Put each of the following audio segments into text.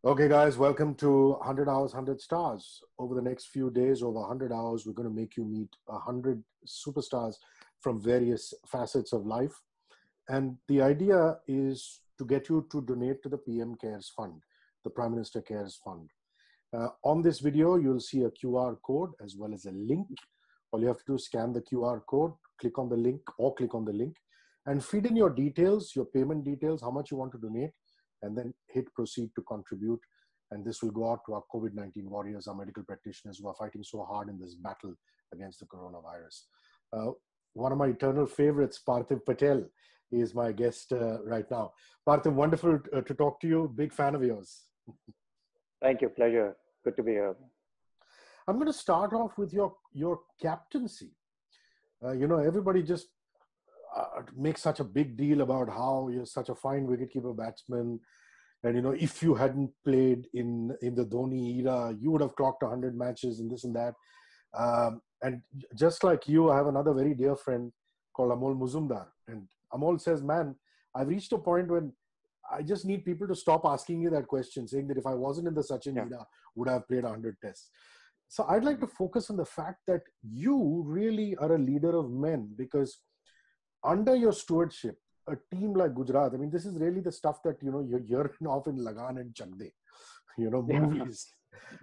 Okay, guys, welcome to 100 Hours, 100 Stars. Over the next few days, over 100 hours, we're going to make you meet 100 superstars from various facets of life. And the idea is to get you to donate to the PM Cares Fund, the Prime Minister Cares Fund. On this video, you'll see a QR code as well as a link. All you have to do is scan the QR code, click on the link or click on the link and feed in your details, your payment details, how much you want to donate, and then hit proceed to contribute. And this will go out to our COVID-19 warriors, our medical practitioners who are fighting so hard in this battle against the coronavirus. Uh, One of my eternal favorites, Parthiv Patel, is my guest right now. Parthiv, wonderful to talk to you. Big fan of yours. Thank you. Pleasure. Good to be here. I'm going to start off with your captaincy. Everybody just makes such a big deal about how you're such a fine wicketkeeper batsman. And, if you hadn't played in the Dhoni era, you would have clocked 100 matches and this and that. And just like you, I have another very dear friend called Amol Muzumdar. And Amol says, man, I've reached a point when I just need people to stop asking you that question, saying that if I wasn't in the Sachin Yeah. era, would I have played 100 tests? So I'd like to focus on the fact that you really are a leader of men, because under your stewardship, a team like Gujarat, I mean, this is really the stuff that, you're hearing of in Lagan and Chak De, Yeah. movies.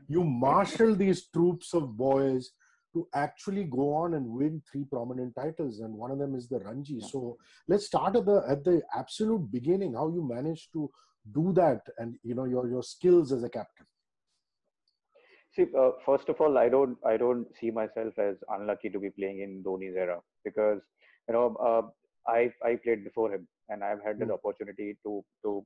You marshal these troops of boys to actually go on and win three prominent titles, and one of them is the Ranji. Yeah. So let's start at the absolute beginning, how you managed to do that, and your skills as a captain. See, first of all, I don't see myself as unlucky to be playing in Dhoni's era because you know I played before him and I've had the Mm. opportunity to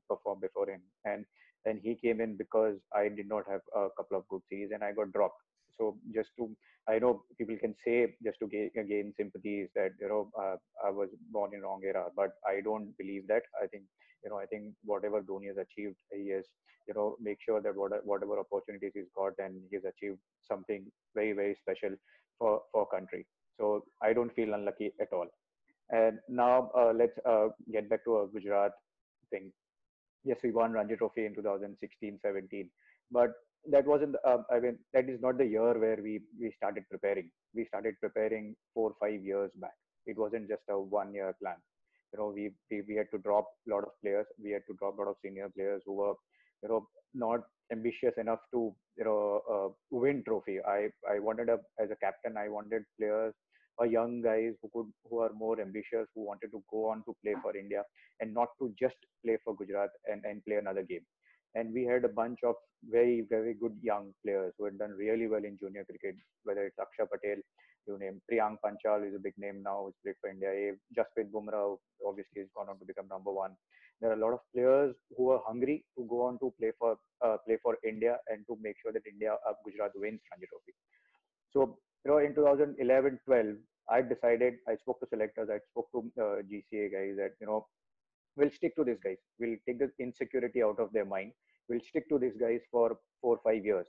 perform before him, and then he came in because I did not have a couple of good series and I got dropped. So just to, I know people can say just to gain sympathies that I was born in wrong era, but I don't believe that. I think whatever Dhoni has achieved, he has make sure that whatever opportunities he's got and he's achieved something very very special for country. So I don't feel unlucky at all. And now let's get back to a Gujarat thing. Yes, we won Ranji Trophy in 2016-17, but that wasn't. I mean, that is not the year where we started preparing. We started preparing 4 5 years back. It wasn't just a 1 year plan. We had to drop a lot of players. We had to drop a lot of senior players who were not ambitious enough to win trophy. I wanted as a captain. I wanted players or young guys who are more ambitious, who wanted to go on to play for India and not to just play for Gujarat and play another game. And we had a bunch of very, very good young players who had done really well in junior cricket, whether it's Akshay Patel, you name Priyank Panchal is a big name now, who's played for India. Jasprit Bumrah obviously has gone on to become number one. There are a lot of players who are hungry to go on to play for India and to make sure that Gujarat wins Ranji Trophy. So, in 2011-12, I decided, I spoke to selectors, I spoke to GCA guys that, we'll stick to these guys. We'll take the insecurity out of their mind. We'll stick to these guys for 4 5 years.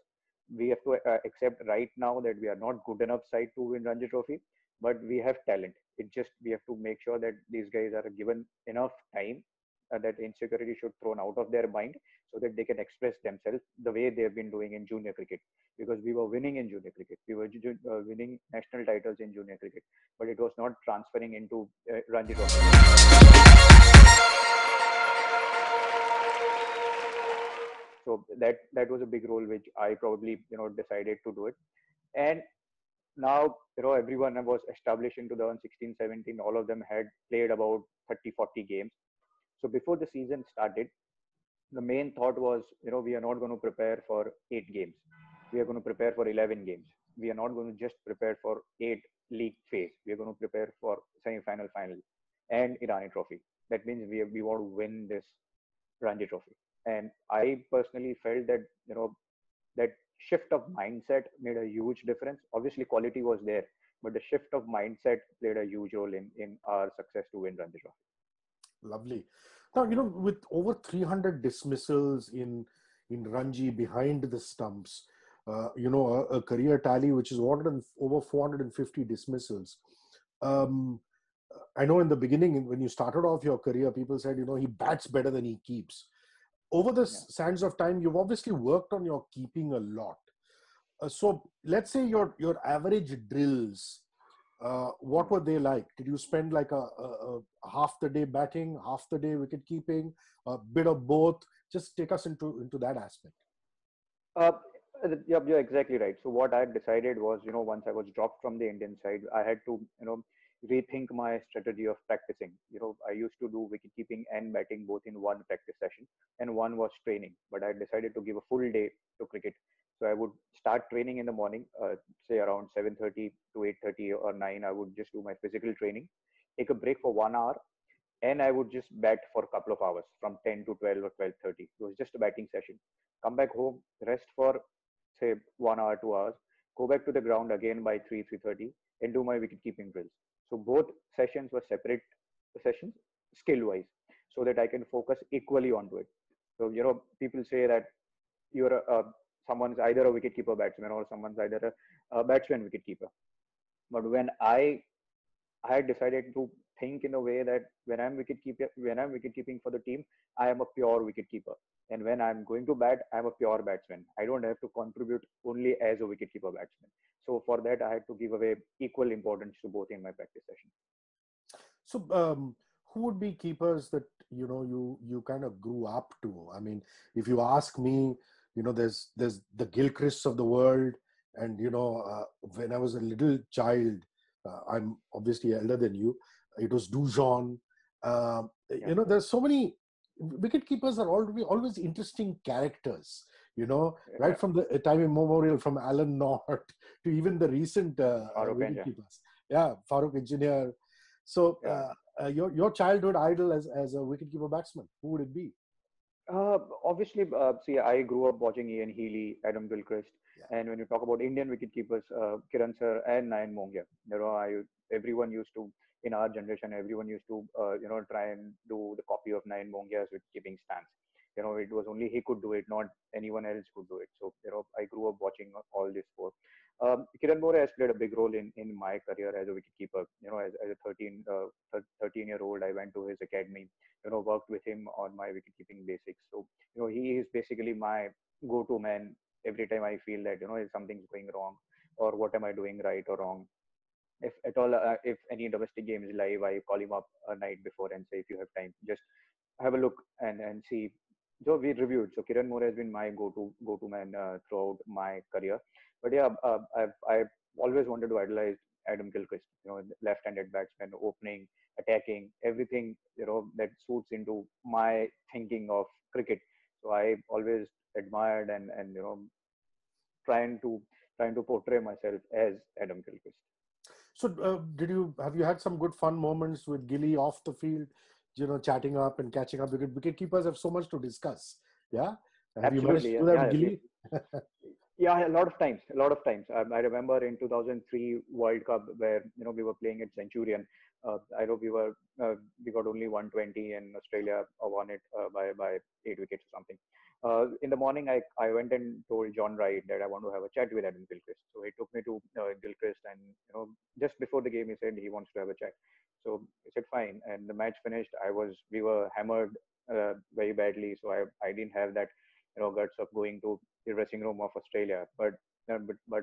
We have to accept right now that we are not good enough side to win Ranji Trophy, but we have talent. It just, we have to make sure that these guys are given enough time, that insecurity should thrown out of their mind so that they can express themselves the way they have been doing in junior cricket, because we were winning in junior cricket, we were winning national titles in junior cricket, but it was not transferring into Ranji Trophy. So that was a big role which I probably decided to do it. And now everyone was established in 2016-17. All of them had played about 30 40 games. So before the season started, the main thought was, we are not going to prepare for 8 games. We are going to prepare for 11 games. We are not going to just prepare for 8 league phase. We are going to prepare for semi-final, final, and Irani Trophy. That means we want to win this Ranji Trophy. And I personally felt that that shift of mindset made a huge difference. Obviously, quality was there, but the shift of mindset played a huge role in our success to win Ranji Trophy. Lovely. Now, with over 300 dismissals in Ranji behind the stumps, a career tally which is over 450 dismissals. Um, I know in the beginning, when you started off your career, people said, he bats better than he keeps. over the Yeah. sands of time, you've obviously worked on your keeping a lot. So let's say your average drills, what Hmm. were they like? Did you spend like a half the day batting, half the day wicket keeping, a bit of both? Just take us into that aspect. Uh, yeah, you're exactly right. So what I decided was, once I was dropped from the Indian side, I had to, rethink my strategy of practicing. I used to do wicket keeping and batting both in one practice session, and one was training. But I decided to give a full day to cricket. So I would start training in the morning, say around 7:30 to 8:30 or 9. I would just do my physical training, take a break for 1 hour, and I would just bat for a couple of hours from 10 to 12 or 12:30. It was just a batting session. Come back home, rest for say 1 hour, 2 hours, go back to the ground again by 3:30, and do my wicket keeping drills. So both sessions were separate sessions, skill wise, so that I can focus equally onto it. So people say that you're someone's either a wicket keeper batsman, or someone's either a batsman wicket keeper. But when I had decided to think in a way that when I'm wicket keeping for the team, I am a pure wicket keeper. And when I'm going to bat, I'm a pure batsman. I don't have to contribute only as a wicket keeper batsman. So for that, I had to give away equal importance to both in my practice session. So, who would be keepers that you kind of grew up to? I mean, if you ask me, there's the Gilchrists of the world, and when I was a little child, I'm obviously elder than you. It was Dujon. Yeah, There's so many wicket keepers are always interesting characters. yeah. Right from the time immemorial, from Alan Knott to even the recent Farooq wicket Engineer. keepers. Yeah, Farooq Engineer. So, Yeah. your childhood idol as a wicketkeeper batsman, who would it be? Obviously, see, I grew up watching Ian Healy, Adam Gilchrist, Yeah, and when you talk about Indian wicketkeepers, Kiran Sir and Nayan Mongia, everyone used to, in our generation, everyone used to, try and do the copy of Nayan Mongia's wicketkeeping stance. It was only he could do it, not anyone else could do it. So, I grew up watching all this sport. Kiran More has played a big role in my career as a wicketkeeper. As a 13-year-old, I went to his academy, worked with him on my wicket-keeping basics. So, he is basically my go-to man every time I feel that, if something's going wrong, or what am I doing right or wrong. If at all, if any domestic game is live, I call him up a night before and say, if you have time, just have a look and see. So we reviewed. So Kiran Moore has been my go-to man throughout my career. But yeah, I've always wanted to idolize Adam Gilchrist. Left-handed batsman, opening, attacking, everything that suits into my thinking of cricket. So I always admired and trying to trying to portray myself as Adam Gilchrist. So, have you had some good fun moments with Gilly off the field? Chatting up and catching up, because wicket keepers have so much to discuss. Yeah, have you managed Absolutely, to yeah, do that with yeah. Gilly? Yeah, a lot of times, a lot of times. I remember in 2003 World Cup where we were playing at Centurion. I know we got only 120, and Australia won it by 8 wickets or something. In the morning, I went and told John Wright that I want to have a chat with Adam Gilchrist. So he took me to Gilchrist, and just before the game, he said he wants to have a chat. So I said fine, and the match finished. We were hammered very badly, so I didn't have that guts of going to the dressing room of Australia. But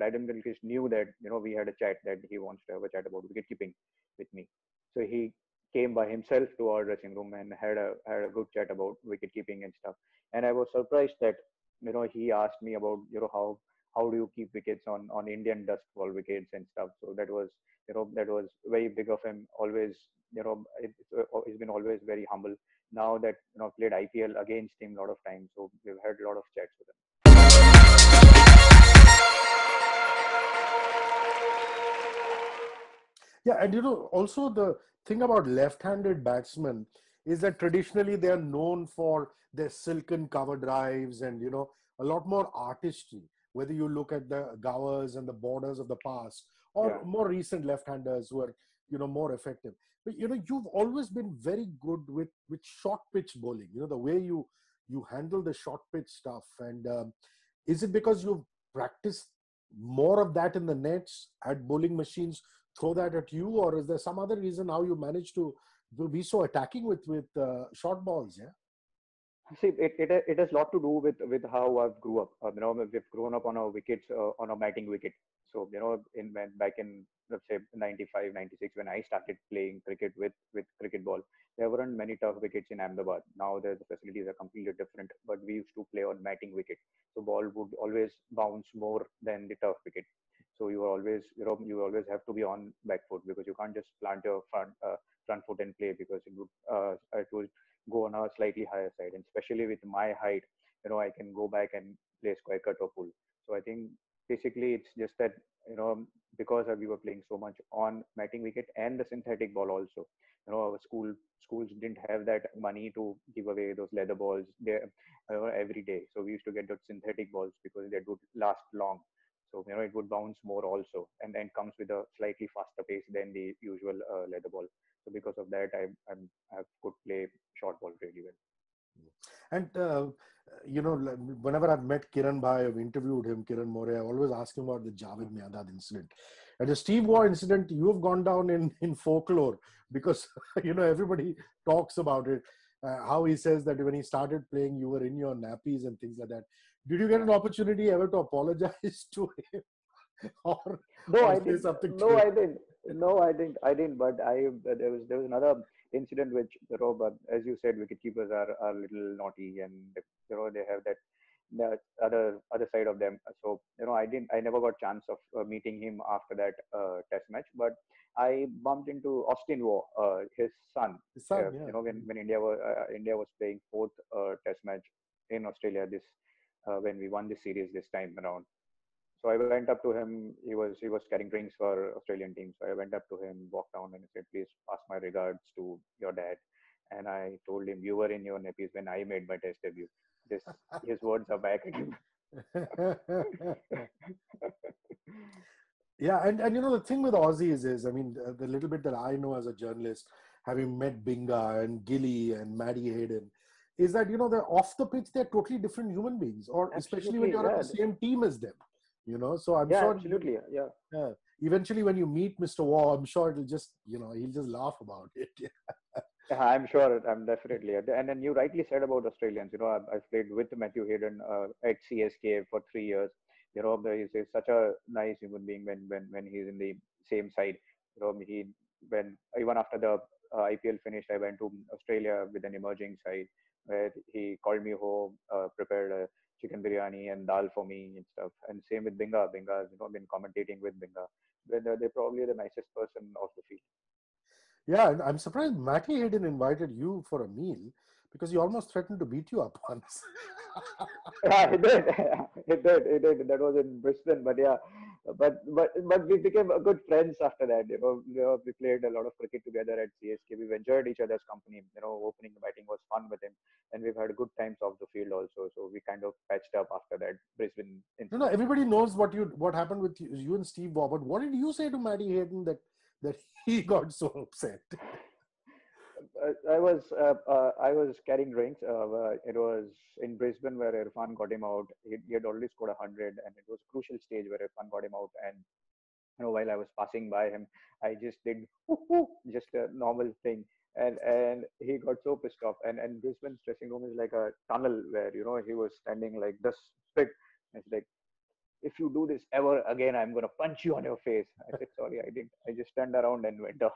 Adam Gilchrist knew that we had a chat, that he wants to have a chat about wicket keeping with me. So he came by himself to our dressing room and had a good chat about wicket keeping and stuff. And I was surprised that he asked me about how do you keep wickets on Indian dust ball wickets and stuff. So that was very big of him. Always he's been always very humble. Now that played IPL against him a lot of times, so we've had a lot of chats with him. Yeah, and also the thing about left-handed batsmen is that traditionally they are known for their silken cover drives and a lot more artistry. Whether you look at the Gowers and the Borders of the past, Yeah. or more recent left-handers who are more effective. But you've always been very good with short pitch bowling. The way you handle the short pitch stuff. And is it because you've practiced more of that in the nets at bowling machines, throw that at you, or is there some other reason how you manage to be so attacking with short balls? Yeah. See, it has a lot to do with how I've grew up. We've grown up on a wickets on a matting wicket. So in when back in, let's say, 95, 96, when I started playing cricket with cricket ball, there weren't many turf wickets in Ahmedabad. Now the facilities are completely different. But we used to play on matting wicket, so ball would always bounce more than the turf wicket. So you are always, you always have to be on back foot, because you can't just plant your front foot and play, because it would go on a slightly higher side. And especially with my height, I can go back and play square cut or pull. So I think basically it's just that, because we were playing so much on matting wicket and the synthetic ball also. Our schools didn't have that money to give away those leather balls there every day. So we used to get those synthetic balls because they would last long. So it would bounce more also, and then comes with a slightly faster pace than the usual leather ball. So because of that, I could play short ball really well. And whenever I've met Kiran Bhai, I've interviewed him, Kiran More, I always ask him about the Javed Miandad incident. And the Steve Waugh incident, you have gone down in folklore, because everybody talks about it. How he says that when he started playing, you were in your nappies and things like that. Did you get an opportunity ever to apologize to him, or No, or I say didn't. something to No, him? I didn't. No, I didn't. I didn't. But there was another incident which, as you said, wicket keepers are little naughty, and they have that other side of them. So I never got chance of meeting him after that test match. But I bumped into Austin Waugh, his son. His son, yeah. When India was playing fourth test match in Australia, this when we won the series this time around. So I went up to him. He was carrying drinks for Australian team. So I went up to him, walked down, and said, "Please pass my regards to your dad." And I told him, "You were in your nappies when I made my test debut." This His words are back again. Yeah, and the thing with Aussies is, I mean, the little bit that I know as a journalist, having met Binga and Gilly and Maddie Hayden, is that they're off the pitch, they're totally different human beings, or especially when Absolutely, you're on yeah, the same team as them. So I'm yeah, sure absolutely, yeah. eventually when you meet Mr. Waugh, I'm sure it'll just he'll just laugh about it. Yeah, I'm sure. I'm definitely. And then you rightly said about Australians. I've played with Matthew Hayden at CSK for 3 years. He's such a nice human being when he's in the same side. He when even after the IPL finished, I went to Australia with an emerging side where he called me home, prepared a chicken biryani and dal for me and stuff. And same with Binga. Binga's been commentating with Binga. They're probably the nicest person off the field. Yeah, and I'm surprised Matty Hayden invited you for a meal, because he almost threatened to beat you up once. Yeah, it did. It did. It did. That was in Brisbane, but yeah, but we became good friends after that. We played a lot of cricket together at CSK. We've enjoyed each other's company. Opening and batting was fun with him, and we've had good times off the field also. So we kind of patched up after that Brisbane No, incident. everybody knows what happened with you and Steve Waugh, but what did you say to Matty Hayden that he got so upset? I was carrying drinks. It was in Brisbane where Irfan got him out. He had already scored 100, and it was a crucial stage where Irfan got him out. And while I was passing by him, I just did "Whoo, whoo," just a normal thing, and he got so pissed off. And Brisbane's dressing room is like a tunnel where he was standing like this spit. It's like, if you do this ever again, I'm gonna punch you on your face. I said sorry, I didn't. I just turned around and went off.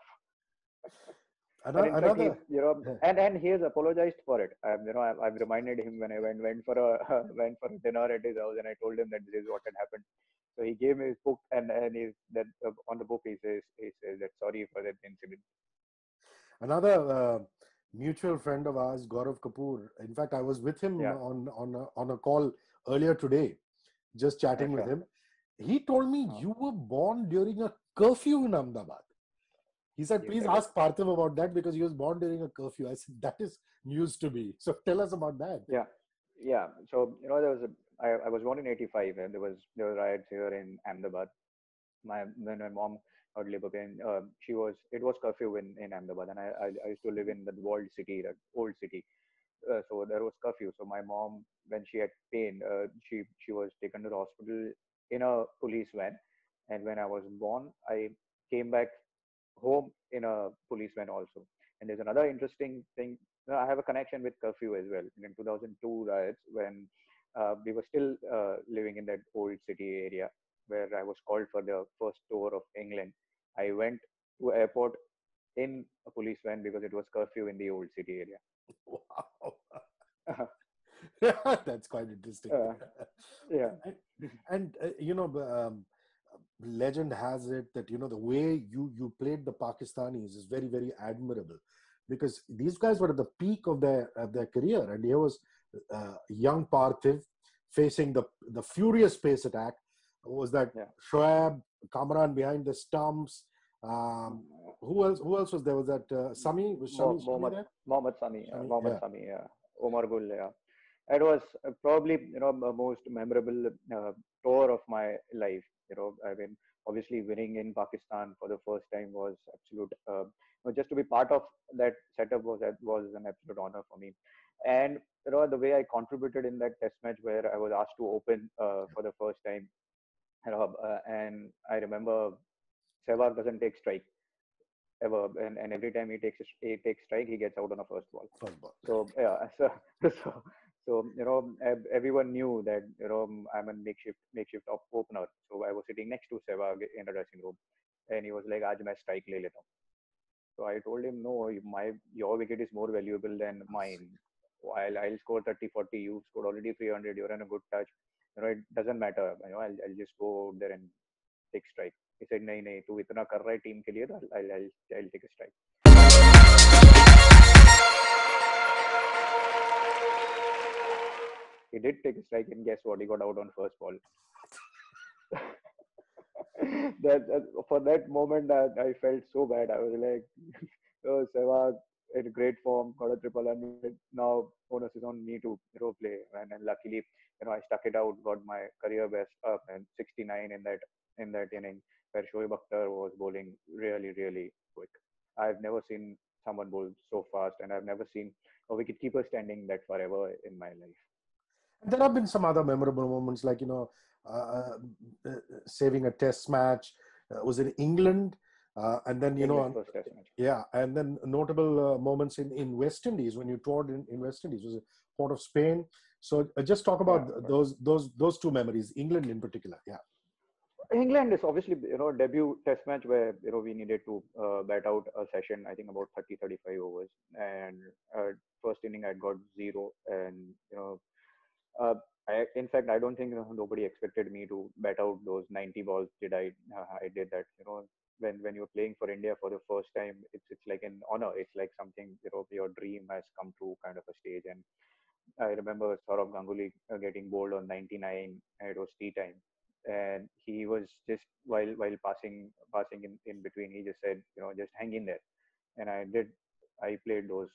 And in fact, he's Another, and he has apologized for it. I've reminded him when I went for a went for a dinner at his house, and I told him that this is what had happened. So he gave me his book, and he that on the book he says that sorry for that incident. another mutual friend of ours, Gaurav Kapoor. In fact, I was with him Yeah, on a call earlier today, just chatting with sure. him. He told me Uh, you were born during a curfew in Ahmedabad. He said, you please said it. ask Parthiv about that, because he was born during a curfew. I said, that is news to me. So tell us about that. Yeah, yeah. So I was born in '85, and there were riots here in Ahmedabad. When my mom got labor pain, it was curfew in Ahmedabad, and I used to live in the walled city, that old city. So there was curfew. So my mom, when she had pain, she was taken to the hospital in a police van, and when I was born, I came back home in a police van also. And there's another interesting thing. I have a connection with curfew as well. In 2002 riots, when we were still living in that old city area where I was called for the first tour of England. I went to airport in a police van because it was curfew in the old city area. Wow. uh, That's quite interesting. yeah, And legend has it that the way you played the Pakistanis is very, very admirable, because these guys were at the peak of their career, and here was young Parthiv facing the furious pace attack. Was that yeah. Shoaib, Kamran behind the stumps? Um, who else? Who else was there? Was that Sami? Was Shami Mohammad there? Mohammad Sami, Shami, Mohammad yeah. Sami, Omar Gul. Yeah. It was probably the most memorable tour of my life. I mean, obviously winning in Pakistan for the first time was absolute. Just to be part of that setup was an absolute honor for me. And the way I contributed in that test match where I was asked to open for the first time. And I remember Sehwag doesn't take strike ever, and every time he takes strike, he gets out on a first ball. First ball. So yeah, so, so everyone knew that I'm a makeshift opener. So I was sitting next to Sehwag in the dressing room, and he was like, "Aaj main strike le leta hu." So I told him, "No, your wicket is more valuable than mine. I'll score 30, 40. You've scored already 300. You're in a good touch. It doesn't matter. I'll just go out there and take strike." He said, "नहीं नहीं, तू इतना कर रहा है team के लिए, तो I'll take a strike." He did take a strike, and guess what? He got out on first ball. For that moment, I felt so bad. I was like, "Oh, Sehwag in great form, got a triple hundred. Now onus is on me to play." And luckily, I stuck it out, got my career best up and 69 in that inning where Shoaib Akhtar was bowling really, really quick. I've never seen someone bowl so fast, and I've never seen a wicketkeeper standing that forever in my life. There have been some other memorable moments, like uh, uh, saving a test match. Was in England, and then England first test match. yeah, and then notable moments in West Indies when you toured in West Indies. Was it Port of Spain? So just talk Yeah, about those two memories, England in particular. Yeah. England is obviously debut test match where we needed to bat out a session, I think about 30-35 overs, and first inning I got zero, and uh, in fact I don't think nobody expected me to bat out those 90 balls. I did that. When you're playing for India for the first time, it's like an honor. It's like something your dream has come true kind of a stage. And I remember Saurav Ganguly getting bowled on 99, and it was tea time, and he was just while passing in between, he just said, just hang in there, and I did. I played those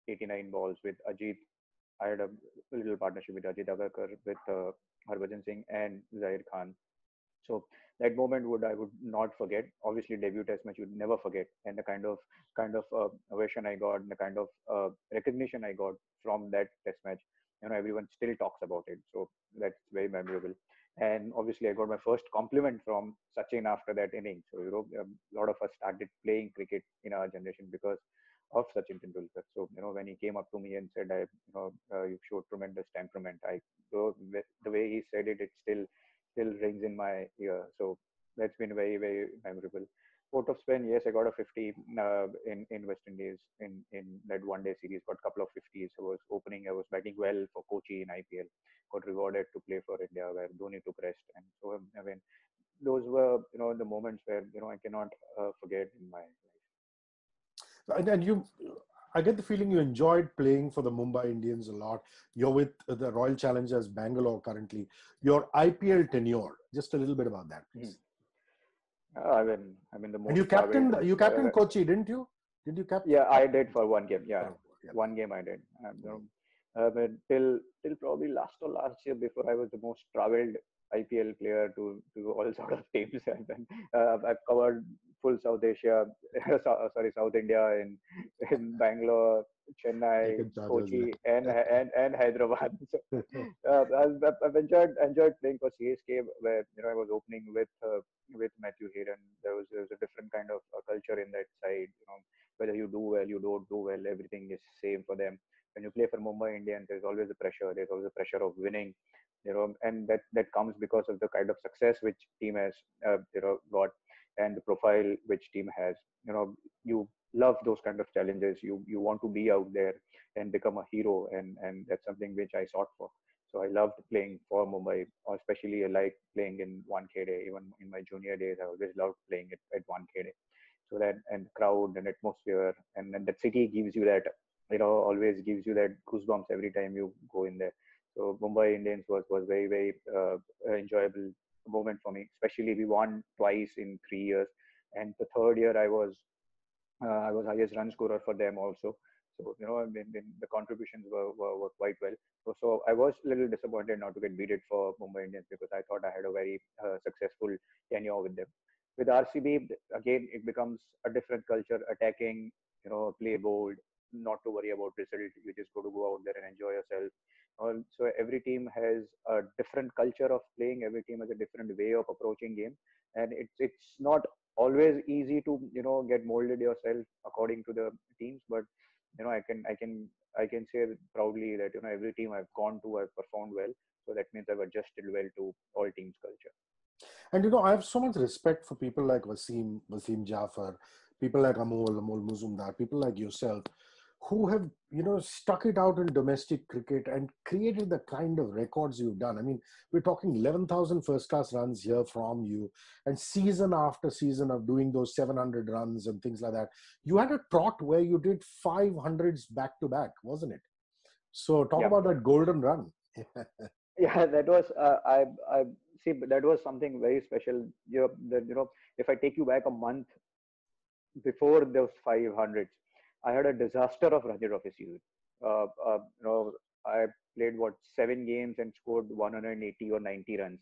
89 balls with Ajit. I had a little partnership with Ajit Agarkar, with Harbhajan Singh and Zahir Khan. So that moment I would not forget. Obviously, debut test match you would never forget, and the kind of ovation I got, and the kind of recognition I got from that test match. Everyone still talks about it. So that's very memorable. And obviously, I got my first compliment from Sachin after that inning. So a lot of us started playing cricket in our generation because of Sachin Tendulkar. So when he came up to me and said, "You showed tremendous temperament," the way he said it, it still rings in my ear. So that's been very, very memorable. Port of Spain, yes, I got a 50 in West Indies in that one day series. Got a couple of 50s. I was opening. I was batting well for Kochi in IPL. Got rewarded to play for India where Dhoni took rest. And so I mean, those were the moments where I cannot forget in my life. And I get the feeling you enjoyed playing for the Mumbai Indians a lot. You're with the Royal Challengers Bangalore currently. Your IPL tenure, just a little bit about that, please. I mean the And most traveled. you captained Kochi, didn't you? Did you captain? Yeah, I did for one game. Yeah, Yeah. one game I did. But till probably last year, before I was the most traveled IPL player to all sort of teams. And then I've covered full South Asia, sorry, South India in Bangalore, Chennai, Taken charges, Kochi, yeah. and Hyderabad. So, I've enjoyed playing for CSK, where I was opening with Matthew Heron. There was a different kind of culture in that side. whether you do well, you don't do well, everything is same for them. When you play for Mumbai Indians, there's always a pressure. There's always a pressure of winning, and that comes because of the kind of success which team has, got, and the profile which team has. You love those kind of challenges. You want to be out there and become a hero, and that's something which I sought for. So I loved playing for Mumbai, or especially I like playing in 1K day. Even in my junior days, I always loved playing at 1K day. So that, and crowd and atmosphere, and that city gives you that, always gives you that goosebumps every time you go in there. So Mumbai Indians was very, very enjoyable moment for me. Especially we won twice in 3 years, and the third year I was highest run scorer for them also. So I mean, the contributions were quite well. So I was a little disappointed not to get beaten for Mumbai Indians, because I thought I had a very successful tenure with them. With RCB, again, it becomes a different culture, attacking, play bold, not to worry about result. You just got to go out there and enjoy yourself. So every team has a different culture of playing. Every team has a different way of approaching game, and it's not always easy to get molded yourself according to the teams. But I can say proudly that every team I've gone to, I've performed well. So that means I've adjusted well to all teams' culture. And I have so much respect for people like Wasim Jaffer, people like Amol Muzumdar, people like yourself, who have, stuck it out in domestic cricket and created the kind of records you've done. I mean, we're talking 11,000 first-class runs here from you, and season after season of doing those 700 runs and things like that. You had a trot where you did 500s back to back, wasn't it? So talk about that golden run. Yeah, that was I see, that was something very special. If I take you back a month before those 500s, I had a disaster of Ranji Trophy season. I played 7 games and scored 180 or 90 runs,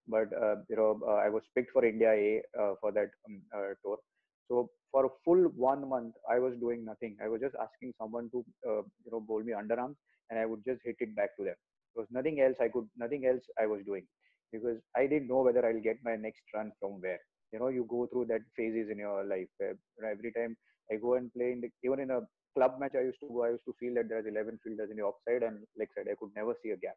but I was picked for India A for that tour. So for a full 1 month, I was doing nothing. I was just asking someone to bowl me underarms, and I would just hit it back to them. There was nothing else I was doing, because I didn't know whether I'll get my next run from where. You go through that phases in your life where every time I go and play even in a club match I used to feel that there's 11 fielders in the offside and leg side. I could never see a gap.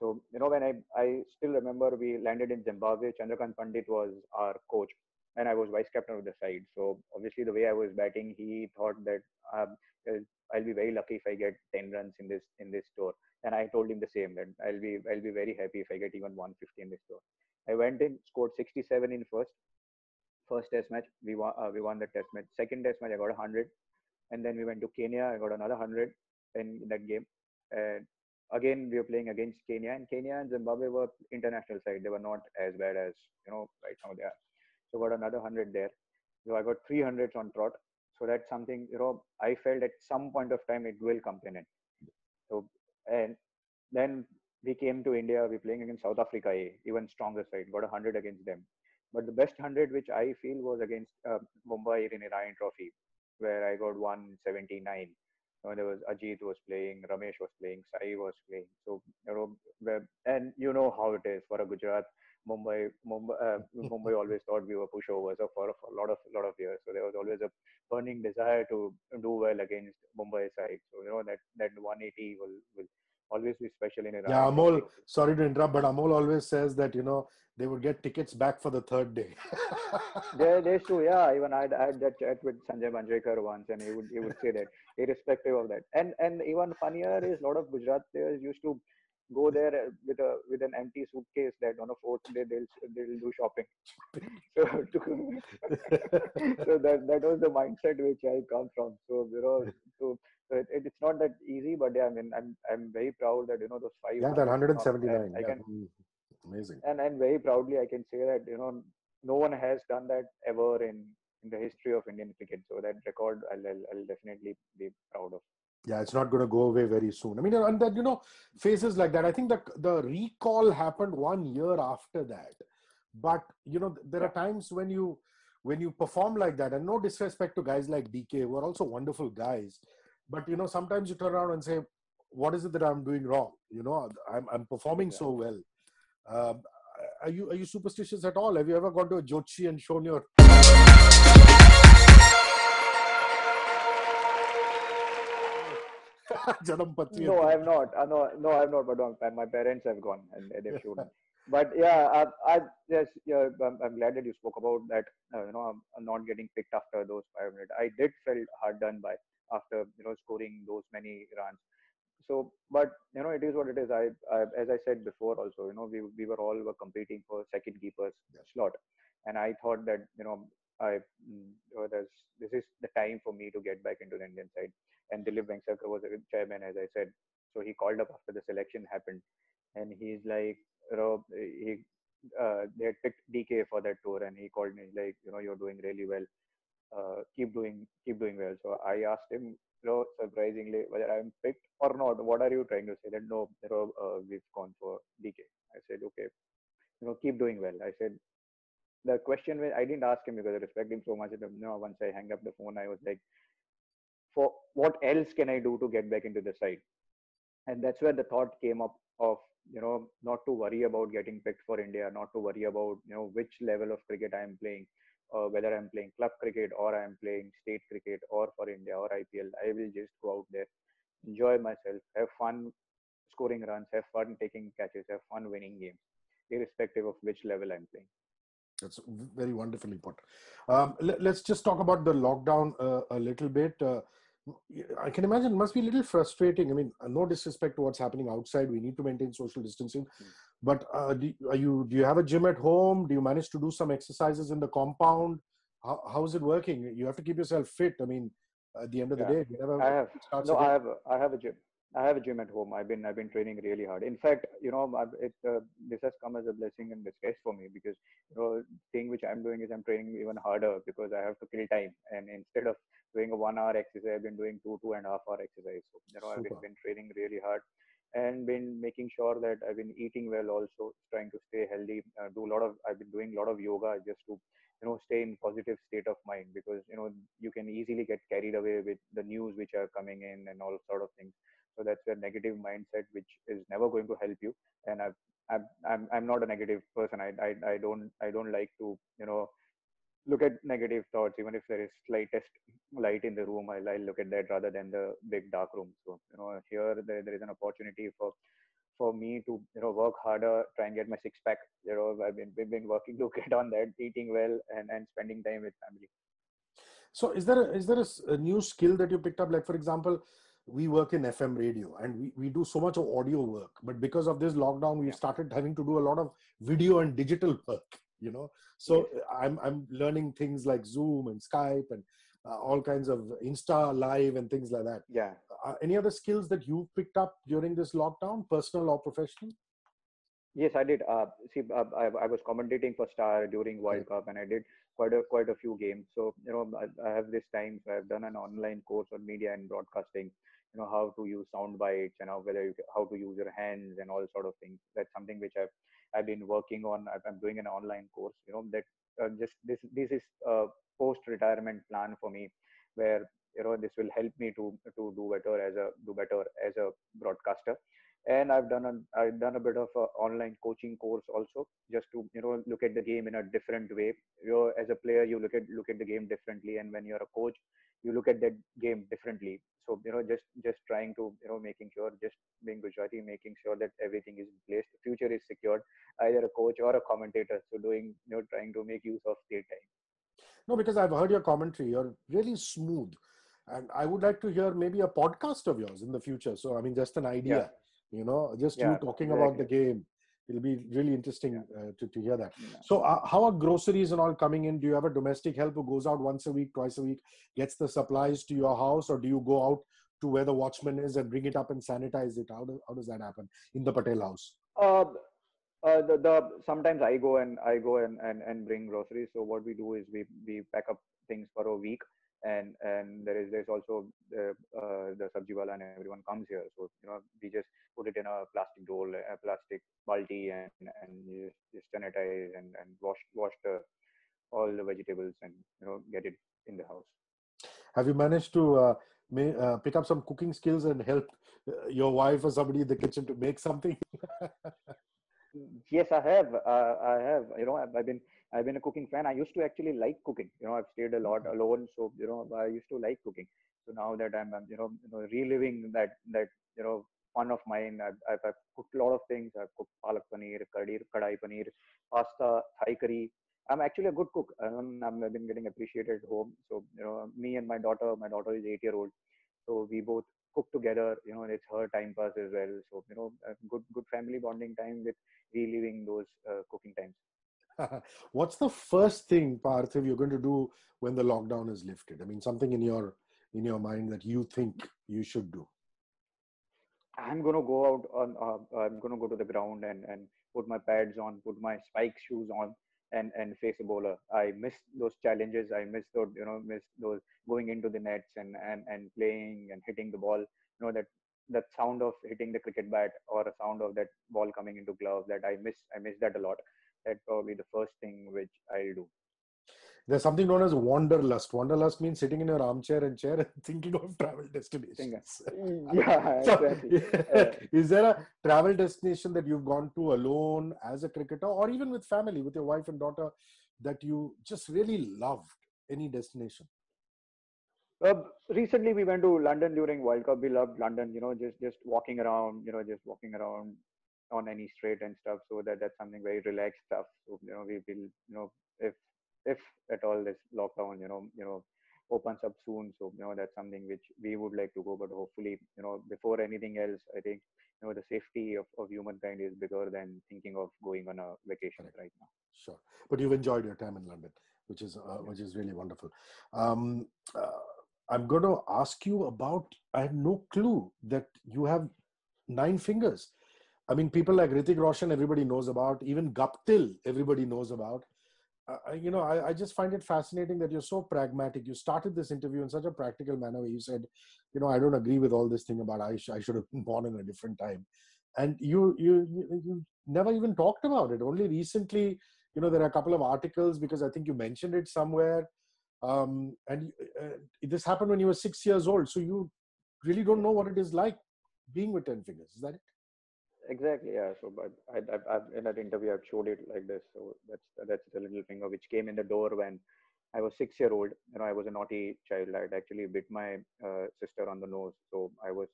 So when I still remember, we landed in Zimbabwe. Chandrakant Pandit was our coach, and I was vice captain of the side. So obviously the way I was batting, he thought that I'll be very lucky if I get 10 runs in this tour. And I told him the same, that I'll be very happy if I get even 150 in this tour. I went in, scored 67 in first test match. We won the test match. Second test match, I got 100, and then we went to Kenya. I got another 100 in that game. And again, we were playing against Kenya, and Kenya and Zimbabwe were international side. They were not as bad as right now they are. So got another 100 there. So I got 300s on trot. So that's something I felt at some point of time it will come to an end. So, and then we came to India. We're playing against South Africa A, even stronger side. Got 100 against them. But the best 100 which I feel was against Mumbai in Iranian Trophy, where I got 179. There was Ajit was playing, Ramesh was playing, Sai was playing. So and you know how it is for a Gujarat. Mumbai always thought we were pushovers for a lot of years. So there was always a burning desire to do well against Mumbai side. So that 180 will always be special in Iran. Yeah, Amol, sorry to interrupt, but Amol always says that they would get tickets back for the third day. There's true, yeah. Even I had that chat with Sanjay Manjrekar once, and he would say that, irrespective of that. And even funnier is, a lot of Gujarat players used to go there with an empty suitcase, that on a fourth day they'll do shopping. So that was the mindset which I come from. So it's not that easy, but yeah, I mean, I'm very proud that those 5. Yeah, that 179. Amazing. And very proudly I can say that no one has done that ever in the history of Indian cricket. So that record I'll definitely be proud of. Yeah, it's not going to go away very soon. I mean, and that phases like that. I think the recall happened 1 year after that. But there are times when you perform like that, and no disrespect to guys like DK, who are also wonderful guys, but sometimes you turn around and say, what is it that I'm doing wrong? I'm performing so well. Are you superstitious at all? Have you ever gone to a Jyotishi and shown your Janam Patri No, and I things have like not. No, no, I have not. But my parents have gone and they've shown me. But yeah, yes, yeah, I'm glad that you spoke about that. I'm not getting picked after those 5 minutes. I did felt hard done by after scoring those many runs. So, but it is what it is. As I said before, also, we were competing for second keeper's that. slot, and I thought that I this is the time for me to get back into the Indian side. And Dilip Venksankar was a chairman, as I said. So he called up after the selection happened, and he's like, they had picked DK for that tour, and he called me like, you're doing really well. Keep doing well. So I asked him, surprisingly, whether I'm picked or not. What are you trying to say? That no, we've gone for DK. I said, okay, keep doing well. I said, the question I didn't ask him because I respect him so much. Once I hang up the phone, I was like, for what else can I do to get back into the side? And that's where the thought came up of not to worry about getting picked for India, not to worry about which level of cricket I am playing, whether I'm playing club cricket or I'm playing state cricket or for India or IPL. I will just go out there, enjoy myself, have fun scoring runs, have fun taking catches, have fun winning games, irrespective of which level I'm playing. That's very wonderfully put. Let's just talk about the lockdown a little bit. I can imagine it must be a little frustrating. I mean, no disrespect to what's happening outside. We need to maintain social distancing. But do you have a gym at home? Do you manage to do some exercises in the compound? How is it working? You have to keep yourself fit. I mean, at the end of the Yeah, day, whenever I have. it starts No, again. I have a gym. I have a gym at home. I've been training really hard. In fact, this has come as a blessing in disguise for me because thing which I'm doing is I'm training even harder because I have to kill time. And instead of doing a 1 hour exercise, I've been doing 2.5 hour exercise. So I've Super. been training really hard and been making sure that I've been eating well also, trying to stay healthy. I've been doing a lot of yoga just to stay in positive state of mind because you can easily get carried away with the news which are coming in and all sort of things. So that's a negative mindset which is never going to help you. And I'm not a negative person. I don't like to look at negative thoughts. Even if there is slightest light in the room, I'll look at that rather than the big dark room. So here there is an opportunity for me to work harder, try and get my six pack. We've been working to get on that, eating well and spending time with family. So is there a new skill that you picked up? Like, for example, we work in FM radio and we do so much of audio work, but because of this lockdown, we've Yeah. started having to do a lot of video and digital work. Yes. So I'm learning things like Zoom and Skype and all kinds of Insta live and things like that. Yeah. Any other skills that you picked up during this lockdown, personal or professional? Yes, I did. See, I was commentating for Star during World Correct. Cup, and I did quite a few games. So I have this time. So I've done an online course on media and broadcasting. How to use sound bites and how to use your hands and all sort of things. That's something which I've been working on. I'm doing an online course. That just this is a post retirement plan for me, where this will help me to do better as a broadcaster. And I've done a bit of a online coaching course also, just to look at the game in a different way. As a player, you look at the game differently, and when you're a coach, you look at that game differently. So just trying to making sure, just being Gujarati, making sure that everything is in place, the future is secured, either a coach or a commentator. So doing trying to make use of their time. No, because I've heard your commentary. You're really smooth. And I would like to hear maybe a podcast of yours in the future. So, I mean, just an Yeah, idea, just you yeah, talking about the exactly. game. It'll be really Yeah. interesting to hear that. Yeah. So, how are groceries and all coming in? Do you have a domestic help who goes out once a week, twice a week, gets the supplies to your house, or do you go out to where the watchman is and bring it up and sanitize it? How does that happen in the Patel house? Uh, the sometimes I go and bring groceries. So what we do is we pack up things for a week, and there's also the sabji wala and everyone comes here. So we just put it in a plastic bowl, a plastic balti, and you just sanitize and wash the all the vegetables and get it in the house. Have you managed to pick up some cooking skills and help your wife or somebody in the kitchen to make something? Yes, I have. I have. I've been a cooking fan. I used to actually like cooking. I've stayed a lot alone, so I used to like cooking. So now that I'm reliving that fun of mine, I've cooked a lot of things. I've cooked palak paneer, kadai paneer, pasta, Thai curry. I'm actually a good cook. I've been getting appreciated at home. So me and my daughter is 8 year old, so we both cook together. It's her time pass as well. So a good family bonding time with reliving those cooking times. What's the first thing, Parthiv, you're going to do when the lockdown is lifted? I mean, something in your mind that you think you should do. I'm gonna go out on. I'm gonna go to the ground and put my pads on, put my spike shoes on, and face a bowler. I miss those challenges. I miss those miss those going into the nets and playing and hitting the ball. That sound of hitting the cricket bat or a sound of that ball coming into glove. That I miss. I miss that a lot. That's probably the first thing which I'll do. There's something known as wanderlust. Wanderlust means sitting in your armchair and chair and thinking of travel Think, destinations. yeah, So, exactly. Uh, is there a travel destination that you've gone to alone as a cricketer, or even with family, with your wife and daughter, that you just really loved? Any destination? Recently, we went to London during World Cup. We loved London. Just walking around. Just walking around on any street and stuff. So that's something very relaxed stuff. So we will. If at all this lockdown opens up soon. So that's something which we would like to go. But hopefully, before anything else, I think the safety of humankind is bigger than thinking of going on a vacation Correct. right now. Sure. But you've enjoyed your time in London, which is really wonderful. Um, uh, I'm going to ask you about. I had no clue that you have 9 fingers. I mean, people like Hrithik Roshan, everybody knows about. Even Guptill, everybody knows about. I just find it fascinating that you're so pragmatic. You started this interview in such a practical manner where you said, I don't agree with all this thing about I should have been born in a different time. And you never even talked about it. Only recently, there are a couple of articles because I think you mentioned it somewhere. And this happened when you were 6 years old. So you really don't know what it is like being with 10 fingers. Is that it? Exactly, yeah. So, but I've in that interview, I've showed it like this. So that's the little finger which came in the door when I was 6 year old. I was a naughty child. I'd actually bit my sister on the nose, so I was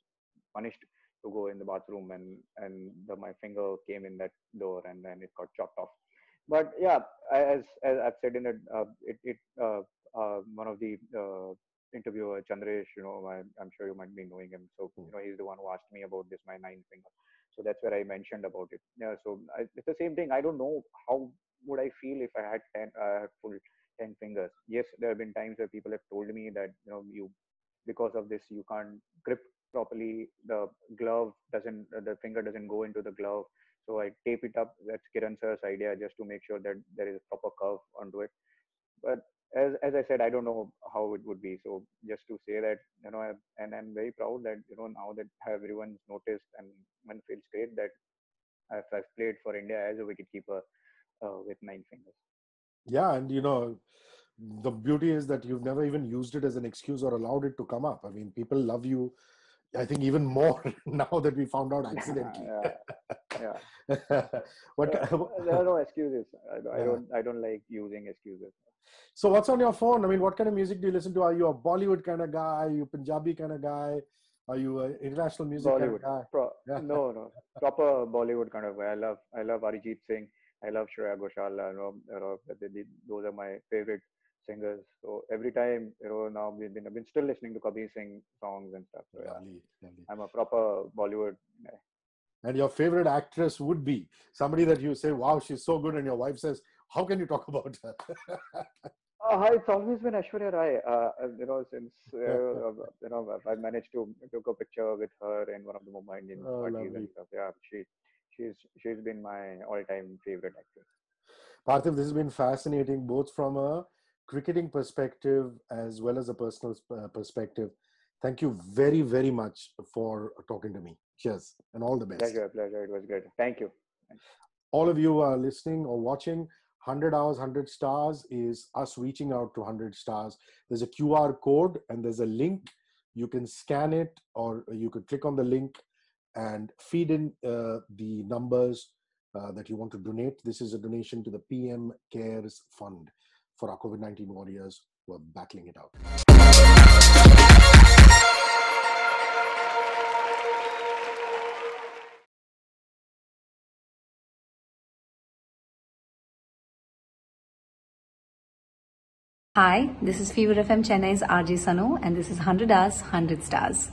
punished to go in the bathroom, and my finger came in that door, and then it got chopped off. But yeah, as I've said in one of the interviewer Chandresh, I'm sure you might be knowing him. So he's the one who asked me about this my 9 finger. So that's where I mentioned about it. Yeah, so it's the same thing. I don't know how would I feel if I had full 10 fingers. Yes, there have been times where people have told me that you because of this you can't grip properly. The finger doesn't go into the glove. So I tape it up. That's Kiran sir's idea, just to make sure that there is a proper curve onto it. But as I said, I don't know how it would be. So just to say that and I'm very proud that now that everyone's noticed, and feels great that I've played for India as a wicketkeeper with 9 fingers. Yeah, and the beauty is that you've never even used it as an excuse or allowed it to come up. I mean, people love you, I think, even more now that we found out accidentally. Yeah, yeah. What? There are no excuses. Yeah. I don't like using excuses. So, what's on your phone? I mean, what kind of music do you listen to? Are you a Bollywood kind of guy? Are you a Punjabi kind of guy? Are you an international music kind of Bollywood. guy? Yeah. No. Proper Bollywood kind of way. I love Arijit Singh. I love Shreya Ghoshal. Those are my favorite singers. So every time, now I've been still listening to Kabir Singh songs and stuff. So yeah, Lovely, lovely. I'm a proper Bollywood guy. And your favorite actress would be somebody that you say, wow, she's so good. And your wife says, how can you talk about her? It's always been Aishwarya Rai. Since I managed to took a picture with her in one of the Mumbai Indians Oh, parties and lovely. stuff. Yeah, she's been my all-time favorite actress. Parthiv, this has been fascinating, both from a cricketing perspective as well as a personal perspective. Thank you very, very much for talking to me. Cheers and all the best. Pleasure. It was great. Thank you. All of you are listening or watching. 100 hours, 100 stars is us reaching out to 100 stars. There's a QR code and there's a link. You can scan it or you could click on the link and feed in the numbers that you want to donate, this is a donation to the PM Cares Fund for our COVID-19 warriors who are battling it out. Hi, this is Fever FM Chennai's RJ Sanu, and this is 100 Hours, 100 Stars.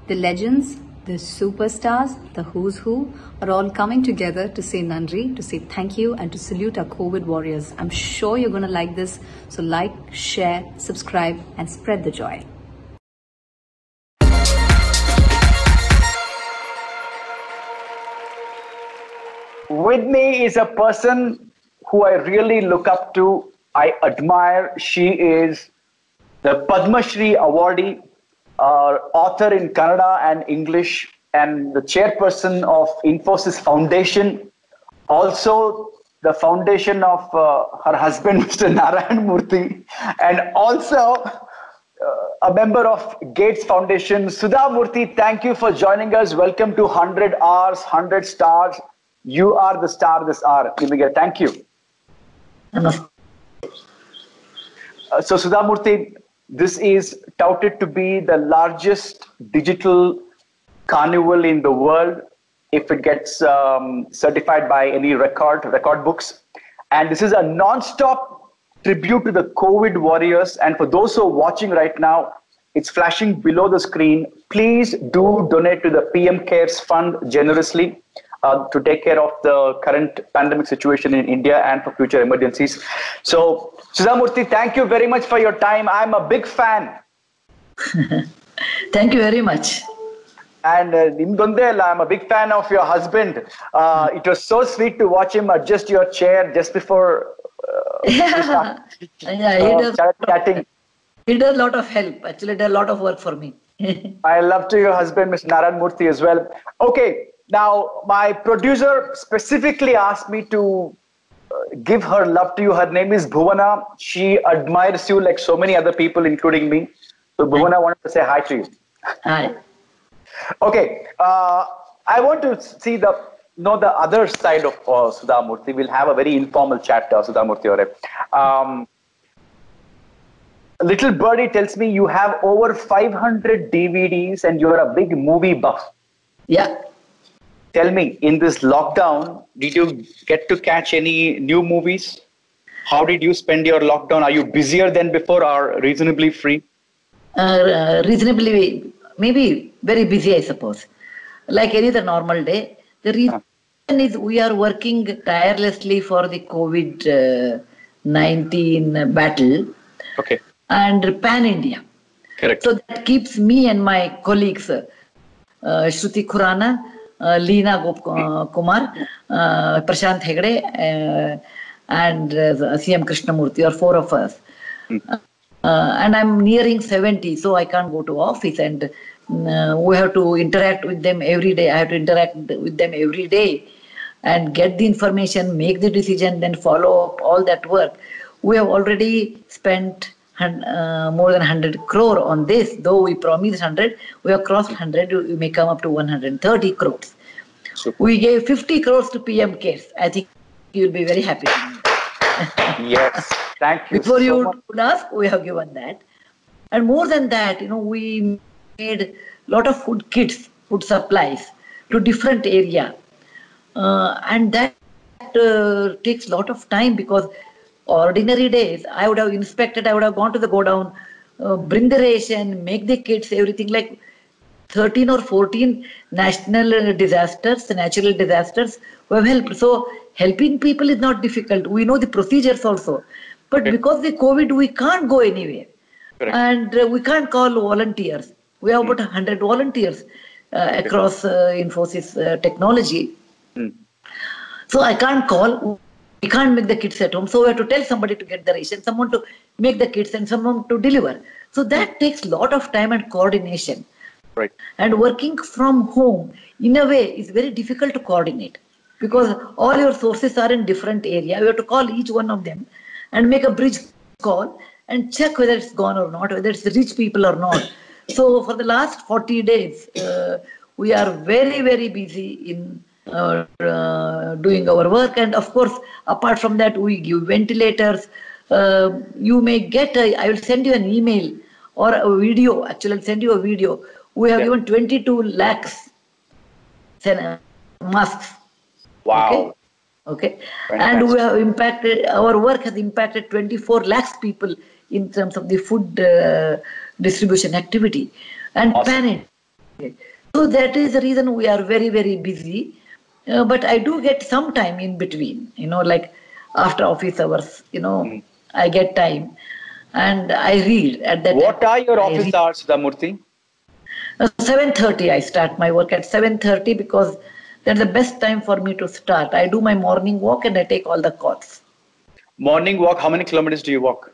The legends, the superstars, the who's who are all coming together to say Nandri, to say thank you, and to salute our COVID warriors. I'm sure you're going to like this, so like, share, subscribe, and spread the joy. With me is a person who I really look up to. I admire. She is the Padma Shri awardee, author in Kannada and English, and the chairperson of Infosys Foundation. Also, the foundation of her husband, Mr. Narayan Murthy, and also a member of Gates Foundation. Sudha Murthy, thank you for joining us. Welcome to 100 Hours, 100 Stars. You are the star this hour. Thank you. So Sudha Murthy, this is touted to be the largest digital carnival in the world if it gets certified by any record books. And this is a non-stop tribute to the COVID warriors. And for those who are watching right now, it's flashing below the screen. Please do donate to the PM Cares Fund generously to take care of the current pandemic situation in India and for future emergencies. So, Sudha Murthy, thank you very much for your time. I'm a big fan. Thank you very much. And I'm a big fan of your husband. It was so sweet to watch him adjust your chair just before chatting. He does a lot of help. Actually, does a lot of work for me. I love to your husband, Mr. Narayan Murthy, as well. Okay, now my producer specifically asked me to give her love to you. Her name is Bhuvana. She admires you like so many other people, including me. So Bhuvana, I wanted to say hi to you. Hi. Okay, I want to see the other side of Sudha Murthy. We'll have a very informal chat, Sudha Murthy. Little birdie tells me you have over 500 DVDs and you're a big movie buff. Yeah. Tell me, in this lockdown, did you get to catch any new movies? How did you spend your lockdown? Are you busier than before or reasonably free? Reasonably, maybe very busy, I suppose. Like any other normal day. The reason is we are working tirelessly for the COVID-19 battle. Okay. And pan-India. Correct. So that keeps me and my colleagues, Shruti Khurana, Leena Kumar, Prashant Hegde, and CM Krishnamurthy, or four of us. And I'm nearing 70, so I can't go to office, and we have to interact with them every day. I have to interact with them every day and get the information, make the decision, then follow up all that work. We have already spent more than 100 crore on this, though we promised 100, we have crossed 100, we may come up to 130 crores. Super. We gave 50 crores to PM Cares. I think you'll be very happy. Yes, thank you. Before you would ask, we have given that. And more than that, we made a lot of food kits, food supplies to different area. And that takes a lot of time, because ordinary days, I would have inspected, I would have gone to the godown, bring the ration, make the kits, everything, like 13 or 14 national disasters, natural disasters who have helped. So helping people is not difficult. We know the procedures also. But because the COVID, we can't go anywhere. Correct. And we can't call volunteers. We have about 100 volunteers across Infosys technology. So I can't call. We can't make the kits at home. So we have to tell somebody to get the ration, someone to make the kits, and someone to deliver. So that takes a lot of time and coordination. Right. And working from home, in a way, is very difficult to coordinate, because all your sources are in different area. You have to call each one of them and make a bridge call and check whether it's gone or not, whether it's reached people or not. So for the last 40 days, we are very, very busy in doing our work. And of course, apart from that, we give ventilators. You may get, I will send you an email or a video. Actually, I'll send you a video. We have given 22 lakhs masks. Wow. Okay. And we have impacted, our work has impacted 24 lakhs people in terms of the food distribution activity and planet. So that is the reason we are very, very busy. But I do get some time in between, like after office hours, I get time and I read at that What time. are your office hours, Sudhamurthy? 7:30 I start my work at 7:30 because that's the best time for me to start. I do my morning walk and I take all the calls. Morning walk, how many kilometers do you walk?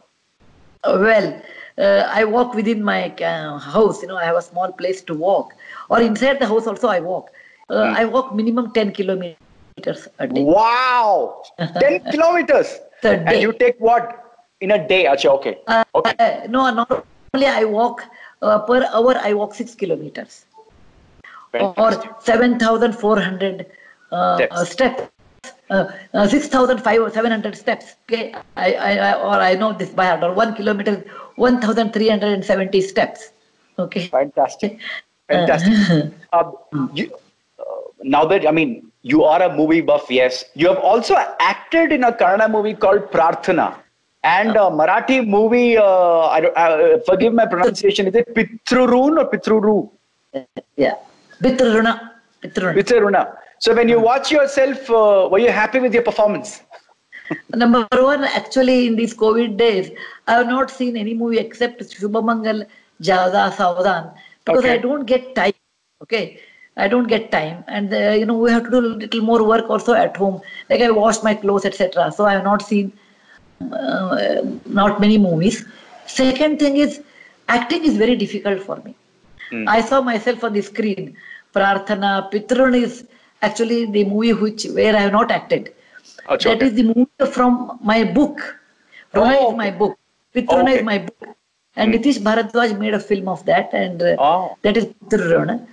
I walk within my house. I have a small place to walk. Or inside the house also I walk. I walk minimum 10 kilometers a day. Wow! 10 kilometers? And you take what? In a day? Achha, okay. No, normally I walk per hour, I walk 6 kilometers. Fantastic. Or 7,400 steps. 6,700 steps. Okay, I know this by heart. Or 1 kilometer, 1,370 steps. Okay. Fantastic. Fantastic. Now that, you are a movie buff, yes. You have also acted in a Kannada movie called Prarthana. And a Marathi movie, forgive my pronunciation, is it Pitrurun or Pitruru? Yeah. Pitruruna. Pitruruna. So when you watch yourself, were you happy with your performance? Number one, actually in these COVID days, I have not seen any movie except Shubhamangal, Jada, Savadan, because I don't get time. Okay. I don't get time. And, we have to do a little more work also at home. Like I wash my clothes, etc. So I have not seen not many movies. Second thing is, acting is very difficult for me. I saw myself on the screen. Prarthana, Pitrun is actually the movie where I have not acted. That is the movie from my book. Rona is my book. Pitruna is my book. And Nitish Bharadwaj made a film of that, and that is Pitruna.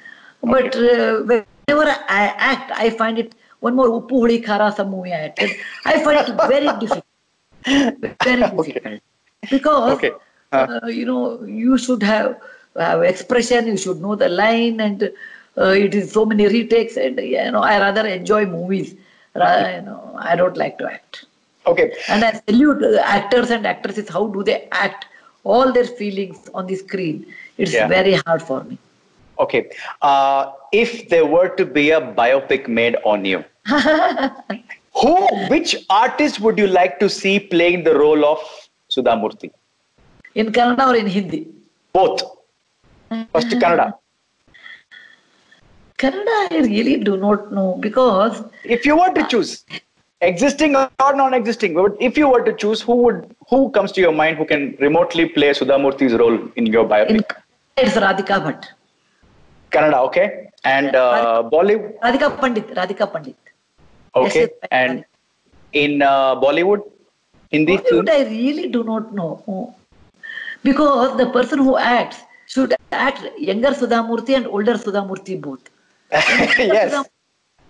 But whenever I act, I find it, one more Uppu Hudi Khara some movie I acted, I find it very difficult. Very difficult. Because, you should have expression, you should know the line, and it is so many retakes, and, I rather enjoy movies. I don't like to act. Okay. And I salute actors and actresses, how do they act all their feelings on the screen. It's very hard for me. Okay. If there were to be a biopic made on you, which artist would you like to see playing the role of Sudhamurthy? In Kannada or in Hindi? Both. First Kannada. Kannada, I really do not know, because if you were to choose, existing or non-existing, if you were to choose, who comes to your mind who can remotely play Sudhamurthy's role in your biopic? It's Radhika Bhatt. Kannada, okay. And Bollywood? Radhika Pandit. Okay. Yes, and in Bollywood? Hindi film? I really do not know. Because the person who acts should act younger Sudhamurthy and older Sudhamurthy both. Yes.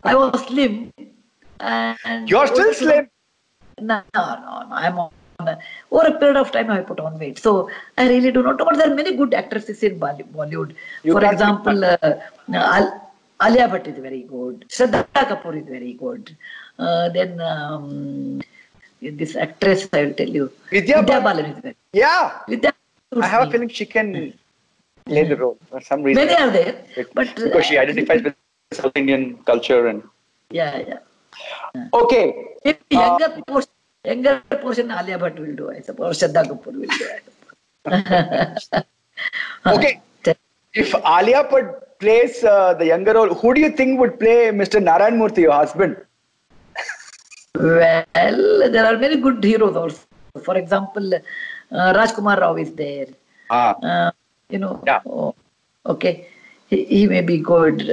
I was slim. And you're still slim? No. I'm on. Over a period of time, I put on weight. So I really do not know. But there are many good actresses in Bollywood. For example, Alia Bhatt is very good. Shraddha Kapoor is very good. Then this actress, I will tell you. Vidya Balan is very good. Yeah. I have a feeling she can play the role for some reason. Many are there. But because she identifies with South Indian culture. And yeah. Okay. If younger portion Alia Bhatt will do, I suppose. Shraddha Kapoor will do. Okay. If Alia Bhatt plays the younger role, who do you think would play Mr. Narayan Murthy, your husband? Well, there are many good heroes also. For example, Rajkumar Rao is there. Okay. He may be good.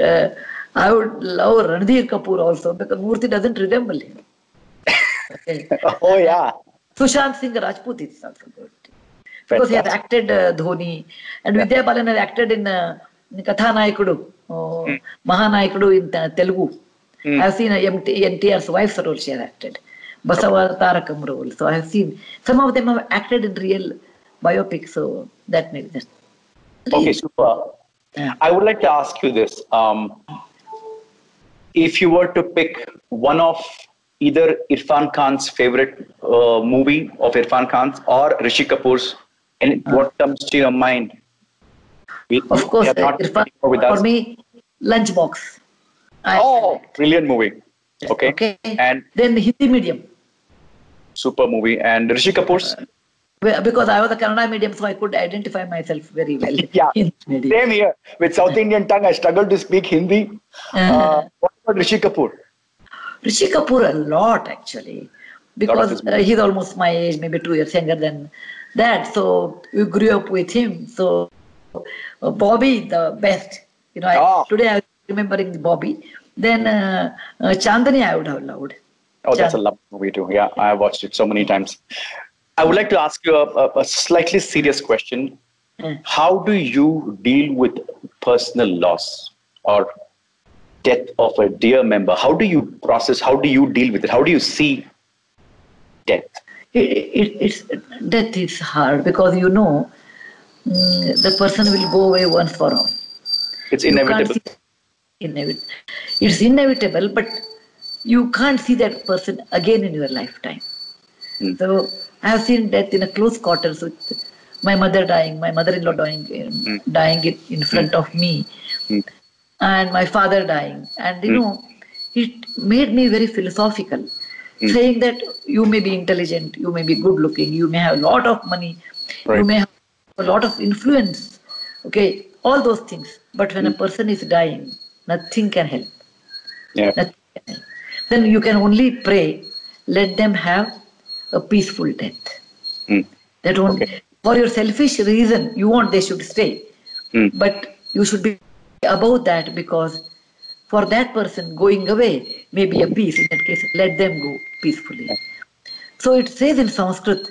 I would love Ranbir Kapoor also, because Murthy doesn't resemble him. Okay. Oh, yeah. Sushant Singh Rajput is also good. Because he has acted Dhoni. And Vidya Balan has acted in Katha Naikudu, Mahanayikudu in Telugu. I've seen NTR's wife's role she has acted. Basava Tarakam role. So I've seen some of them have acted in real biopics. So that made sense. Okay, super. I would like to ask you this. If you were to pick one of either Irfan Khan's favorite movie of Irfan Khan's or Rishi Kapoor's, and what comes to your mind? Of course, Irfan, for me, Lunchbox. Brilliant movie. Okay. And then Hindi medium. Super movie. And Rishi Kapoor's? Because I was a Kannada medium, so I could identify myself very well. Yeah, same here. With South Indian tongue, I struggled to speak Hindi. What about Rishi Kapoor? Rishi Kapoor a lot, actually. Because he's almost my age, maybe 2 years younger than that. So we grew up with him. So Bobby, the best. Today I'm remembering Bobby. Then Chandani I would have loved. Oh, that's a lovely movie too. Yeah, I watched it so many times. I would like to ask you a slightly serious question. How do you deal with personal loss or death of a dear member? How do you process? How do you deal with it? How do you see death? Death is hard because the person will go away once for all. It's inevitable. It's inevitable, but you can't see that person again in your lifetime. So I have seen death in a close quarters with my mother dying, my mother-in-law dying in front of me, and my father dying. And it made me very philosophical, saying that you may be intelligent, you may be good-looking, you may have a lot of money, you may have a lot of influence, okay, all those things. But when a person is dying, nothing can help. Yeah. Then you can only pray, let them have a peaceful death. That only for your selfish reason, you want they should stay. But you should be above that, because for that person going away may be a peace. In that case, let them go peacefully. So it says in Sanskrit,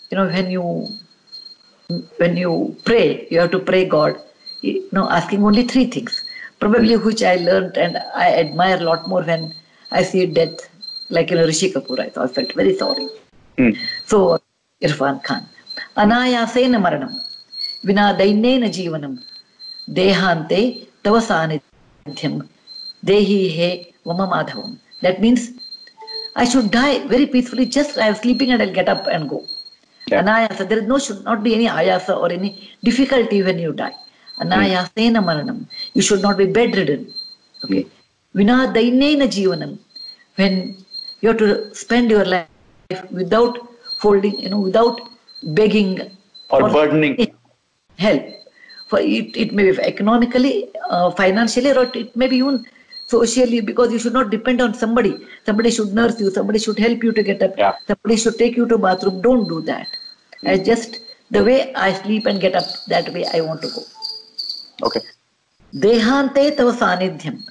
when you pray, you have to pray God, asking only 3 things. Probably which I learned and I admire a lot more when I see death, like Rishi Kapoor. I felt very sorry. So Irfan Khan, Anayasena Maranam, Vina Dainena Jeevanam, Dehante Tava Sanidhyam, Dehi He Vama Madhavam. That means I should die very peacefully, just I am sleeping and I'll get up and go. Anayasa, there should not be any ayasa or any difficulty when you die. Anayasena Maranam, you should not be bedridden. Okay. Vina Dainena Jeevanam, when you have to spend your life without folding, without begging or burdening help. For it may be economically, financially, or it may be even socially, because you should not depend on somebody. Somebody should nurse you, somebody should help you to get up, somebody should take you to bathroom. Don't do that. I just, the way I sleep and get up, that way I want to go. Okay. Dehante tava sanidhyam.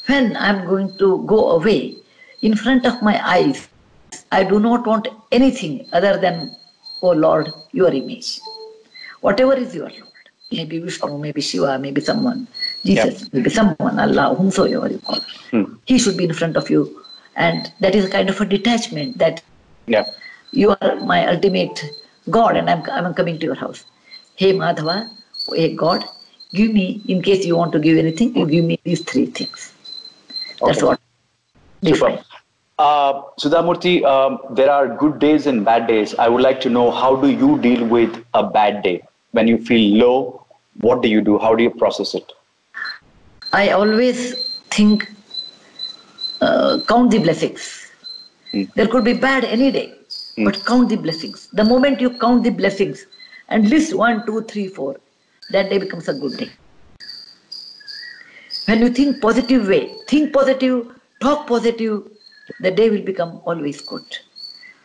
When I'm going to go away, in front of my eyes, I do not want anything other than, oh Lord, your image. Whatever is your Lord. Maybe Vishnu, maybe Shiva, maybe someone, Jesus, maybe someone, Allah, whomsoever you call. He should be in front of you. And that is a kind of a detachment that you are my ultimate God and I'm coming to your house. Hey Madhava, hey God, give me, in case you want to give anything, you give me these 3 things. That's what. Super. Sudhamurthy, there are good days and bad days. I would like to know, how do you deal with a bad day? When you feel low, what do you do? How do you process it? I always think, count the blessings. There could be bad any day, but count the blessings. The moment you count the blessings and list 1, 2, 3, 4, that day becomes a good day. When you think positive way, think positive, talk positive, the day will become always good.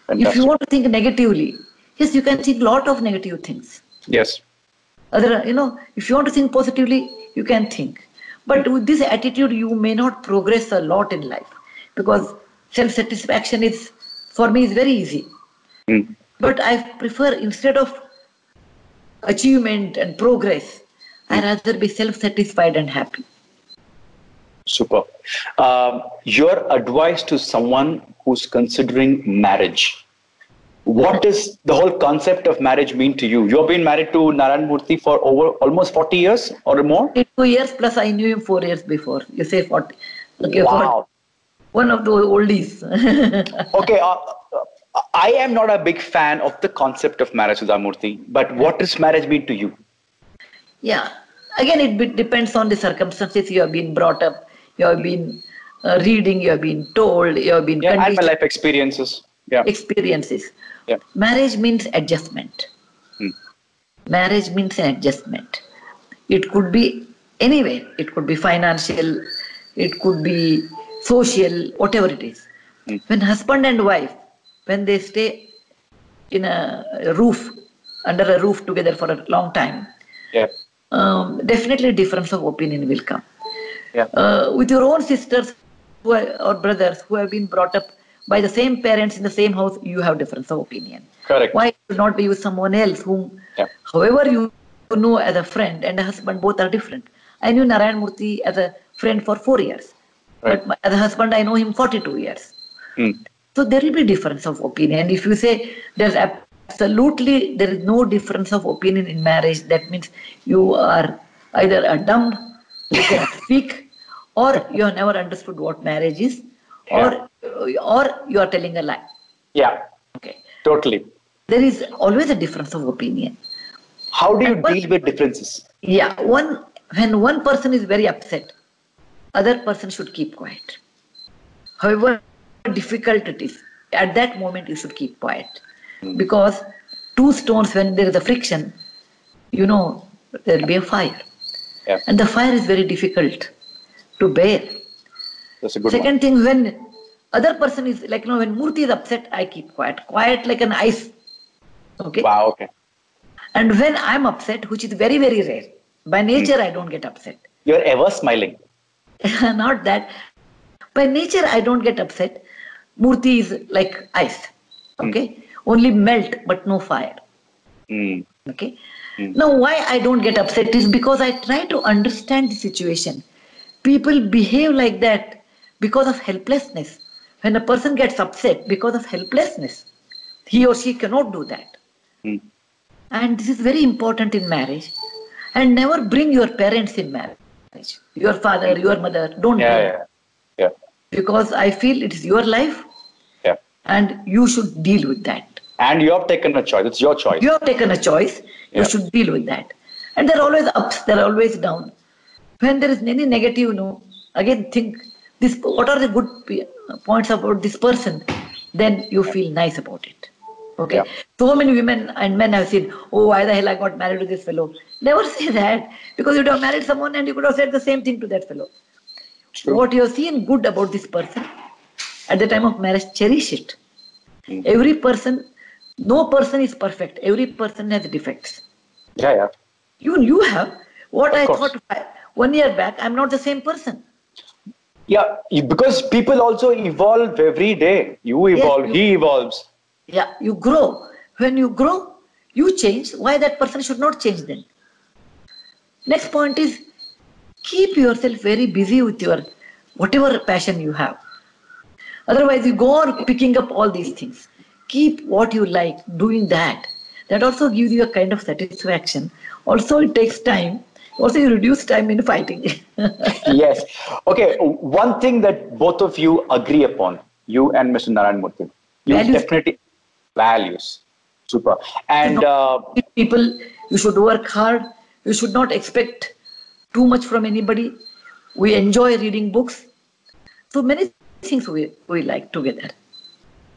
Fantastic. If you want to think negatively, yes, you can think a lot of negative things. Yes. If you want to think positively, you can think. But with this attitude, you may not progress a lot in life, because self-satisfaction is, for me, is very easy. But I prefer, instead of achievement and progress, I rather be self-satisfied and happy. Super. Your advice to someone who's considering marriage. What does the whole concept of marriage mean to you? You've been married to Narayan Murthy for over almost 40 years or more? 2 years plus I knew him 4 years before. You say 40. Okay, Wow. 40. One of the oldies. Okay, I am not a big fan of the concept of marriage, Sudhamurthy, but what does marriage mean to you? Yeah. Again, it depends on the circumstances you have been brought up, you have been reading, you have been told, you have been And my conditioned. life experiences. Yeah. Experiences. Yeah. Marriage means adjustment. Marriage means an adjustment. It could be anywhere. It could be financial, it could be social, whatever it is. When husband and wife, when they stay in a roof, under a roof together for a long time, Yeah. Definitely difference of opinion will come. Yeah. With your own sisters or brothers who have been brought up by the same parents in the same house, you have difference of opinion. Correct. Why should not be with someone else whom, Yeah. however you know as a friend and a husband, both are different. I knew Narayan Murthy as a friend for 4 years, Right. but as a husband I know him 42 years. Mm. So there will be difference of opinion. And if you say there is no difference of opinion in marriage, that means you are either a dumb, you can speak, or you have never understood what marriage is, or you are telling a lie. Yeah. Okay. Totally. There is always a difference of opinion. How do you deal with differences? Yeah, when one person is very upset, other person should keep quiet. However difficult it is, at that moment you should keep quiet. Because two stones, when there is a friction, there will be a fire. Yeah. And the fire is very difficult to bear. That's a good Second thing, when other person is like, when Murthy is upset, I keep quiet. Quiet like an ice. Okay. one. Wow. Okay. And when I'm upset, which is very, very rare, by nature I don't get upset. You're ever smiling. Not that. By nature I don't get upset. Murthy is like ice. Okay. Only melt, but no fire. Okay. Now, why I don't get upset is because I try to understand the situation. People behave like that because of helplessness. When a person gets upset because of helplessness, he or she cannot do that. And this is very important in marriage. And never bring your parents in marriage. Your father, your mother, don't bring. Yeah. Because I feel it is your life. Yeah. And you should deal with that. And you have taken a choice. It's your choice. You have taken a choice. You should deal with that. And there are always ups, there are always down. When there is any negative, again think this. What are the good points about this person? Then you feel nice about it. Okay. Yeah. So many women and men have said, "Oh, why the hell I got married to this fellow?" Never say that, because you would have married someone and you could have said the same thing to that fellow. True. What you have seen good about this person at the time of marriage, cherish it. Every person. No person is perfect. Every person has defects. Yeah. You have. What Of I course. thought 1 year back, I'm not the same person. Yeah, because people also evolve every day. You evolve, he evolves. Yeah, you grow. When you grow, you change. Why that person should not change then? Next point is, keep yourself very busy with your whatever passion you have. Otherwise, you go on picking up all these things. Keep what you like, doing that. That also gives you a kind of satisfaction. Also, it takes time. Also, you reduce time in fighting. Yes. Okay, one thing that both of you agree upon, you and Mr. Narayan Murthy, you Values. definitely values. Super. And People, you should work hard. You should not expect too much from anybody. We enjoy reading books. So many things we like together.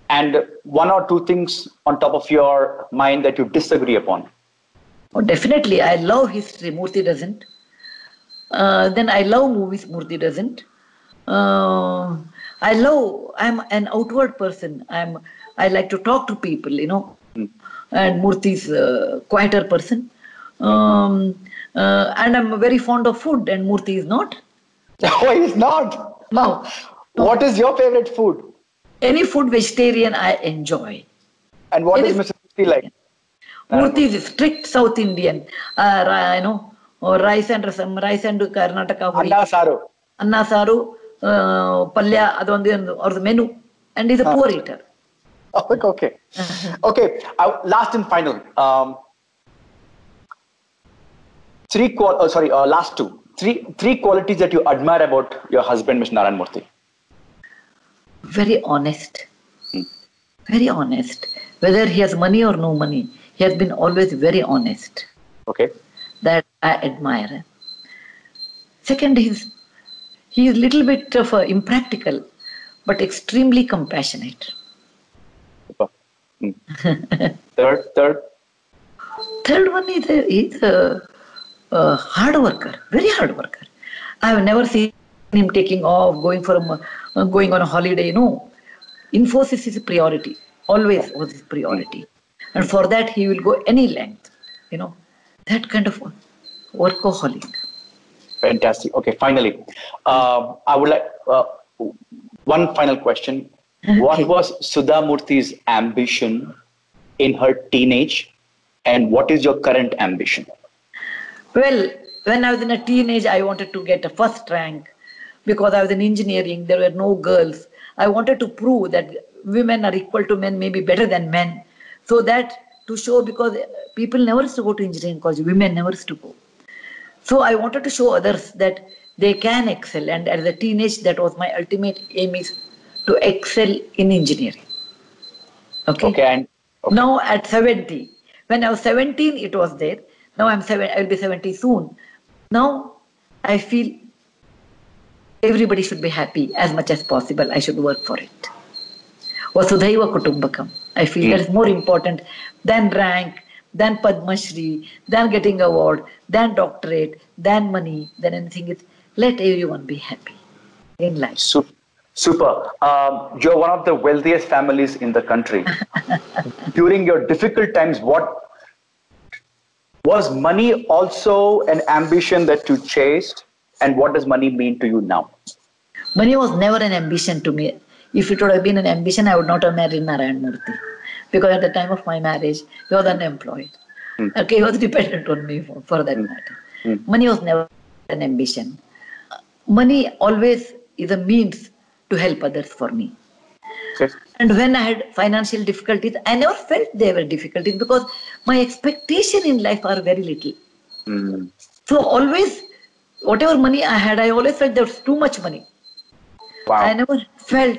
and one or two things on top of your mind that you disagree upon. Oh, definitely. I love history. Murthy doesn't. Then I love movies. Murthy doesn't. I'm an outward person. I like to talk to people, and Murthy's a quieter person. And I'm very fond of food, and Murthy is not. Oh, he's not. No. What is your favorite food? Any food vegetarian I enjoy. And what is Mr. Murthy like? Murthy is strict South Indian. Or rice and rasam, rice and Karnataka. Anna Saru. Anna Saru, Palya, or the menu, and he's a poor eater. Oh, okay. Okay. Last and final. Last two. Three qualities that you admire about your husband, Mr. Narayan Murthy. Very honest. Very honest. Whether he has money or no money, he has been always very honest. Okay. That I admire. Second, he is a little bit of impractical, but extremely compassionate. Third one is he's a hard worker, very hard worker. I have never seen him taking off, going on a holiday. No, Infosys is a priority. Always was his priority, and for that he will go any length. That kind of workaholic. Fantastic. Okay, finally, I would like one final question. Okay. What was Sudha Murthy's ambition in her teenage, and what is your current ambition? Well, when I was in a teenage, I wanted to get a first rank because I was in engineering. There were no girls. I wanted to prove that women are equal to men, maybe better than men. So that to show, because people never used to go to engineering college, women never used to go. So I wanted to show others that they can excel. And as a teenage, that was my ultimate aim, is to excel in engineering. Okay. Now at 70, when I was 17, it was there. Now I will be 70 soon. Now I feel everybody should be happy as much as possible. I should work for it. Vasudhaiva Kutumbakam. I feel that is more important than rank, than Padma Shri, than getting award, than doctorate, than money, than anything. Let everyone be happy in life. Super. You're one of the wealthiest families in the country. During your difficult times, was money also an ambition that you chased? And what does money mean to you now? Money was never an ambition to me. If it would have been an ambition, I would not have married Narayan Murthy. Because at the time of my marriage, he was unemployed. Okay, he was dependent on me for that matter. Money was never an ambition. Money always is a means to help others for me. Okay. And when I had financial difficulties, I never felt they were difficulties because my expectation in life are very little. So always, whatever money I had, I always felt there was too much money. Wow. I never felt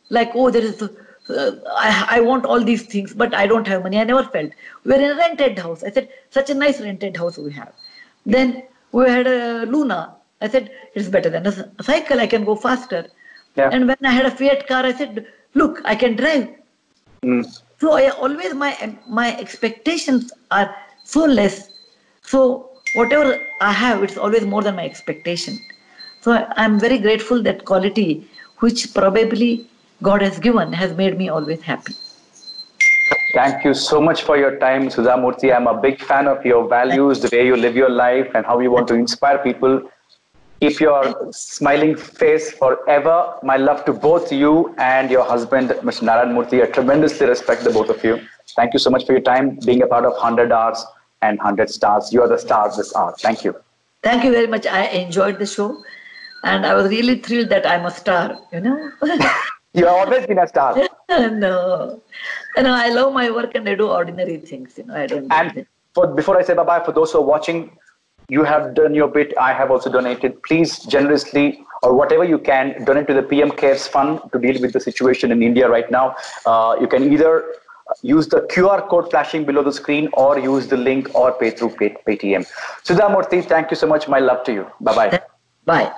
like, there is, I want all these things, but I don't have money. I never felt. We were in a rented house. I said, such a nice rented house we have. Then we had a Luna. I said, it's better than a cycle. I can go faster. Yeah. And when I had a Fiat car, I said, look, I can drive. So I always, my expectations are so less. So whatever I have, it's always more than my expectation. So I'm very grateful that quality, which probably God has given, has made me always happy. Thank you so much for your time, Sudha Murthy. I'm a big fan of your values, the way you live your life and how you want to inspire people. Keep your smiling face forever. My love to both you and your husband, Mr. Narayan Murthy. I tremendously respect the both of you. Thank you so much for your time, being a part of 100 Hours and 100 Stars. You are the star of this hour. Thank you. Thank you very much. I enjoyed the show. And I was really thrilled that I'm a star, You have always been a star. No, I love my work and I do ordinary things. I don't. And before I say bye-bye, for those who are watching, you have done your bit. I have also donated. Please generously, or whatever you can, donate to the PM Cares Fund to deal with the situation in India right now. You can either use the QR code flashing below the screen or use the link or pay through Paytm. Sudha Murthy, thank you so much. My love to you. Bye-bye. Bye.